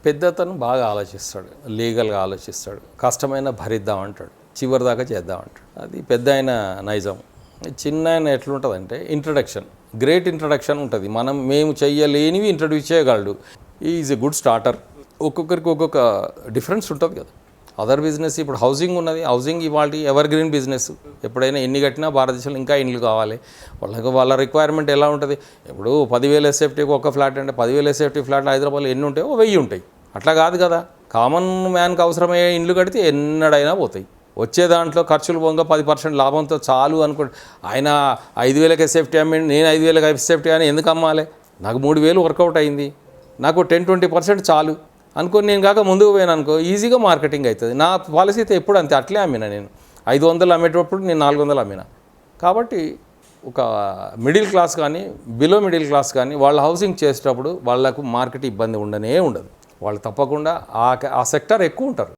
పెద్దతను బాగా ఆలోచిస్తాడు, లీగల్గా ఆలోచిస్తాడు, కష్టమైన భరిద్దాం అంటాడు, చివరి దాకా చేద్దాం అంటాడు. అది పెద్ద ఆయన నైజం. చిన్న ఆయన ఎట్లుంటుందంటే గ్రేట్ ఇంట్రడక్షన్ ఉంటుంది. మేము చెయ్యలేనివి ఇంట్రడ్యూస్ చేయగలడు. Is a good starter. ఒక్కొక్కరికి ఒక్కొక్క డిఫరెన్స్ ఉంటుంది కదా. అదర్ బిజినెస్ ఇప్పుడు హౌసింగ్ ఉన్నది, హౌసింగ్ ఇవాళ ఎవర్ గ్రీన్ బిజినెస్. ఎప్పుడైనా ఎన్ని కట్టినా భారతదేశంలో ఇంకా ఇండ్లు కావాలి. వాళ్ళ రిక్వైర్మెంట్ ఎలా ఉంటుంది? ఇప్పుడు 10,000 ఎస్ఎఫ్టీకి ఒక ఫ్లాట్ అంటే 10,000 ఎస్ఎఫ్టీ ఫ్లాట్ హైదరాబాద్లో ఎన్ని ఉంటాయో 1000 ఉంటాయి. అట్లా కాదు కదా. కామన్ మ్యాన్కి అవసరమయ్యే ఇండ్లు కడితే ఎన్నడైనా పోతాయి. వచ్చే దాంట్లో ఖర్చులు పోగా 10% లాభంతో చాలు అనుకోండి. ఆయన 5,000 ఎస్ఎఫ్టీ అమ్మి నేను 5,000 ఎస్ఎఫ్టీ అని ఎందుకు అమ్మాలి? నాకు 3,000 వర్కౌట్ అయింది, నాకు 10-20% చాలు అనుకో. నేను కాక ముందుకు పోయాను అనుకో, ఈజీగా మార్కెటింగ్ అవుతుంది. నా పాలసీ అయితే ఎప్పుడు అంతే, అట్లే అమ్మినా. నేను 500 అమ్మేటప్పుడు నేను 400 అమ్మినా. కాబట్టి ఒక మిడిల్ క్లాస్ కానీ బిలో మిడిల్ క్లాస్ కానీ వాళ్ళ హౌసింగ్ చేసేటప్పుడు వాళ్ళకు మార్కెట్ ఇబ్బంది ఉండదు. వాళ్ళు తప్పకుండా ఆ సెక్టర్ ఎక్కువ ఉంటారు.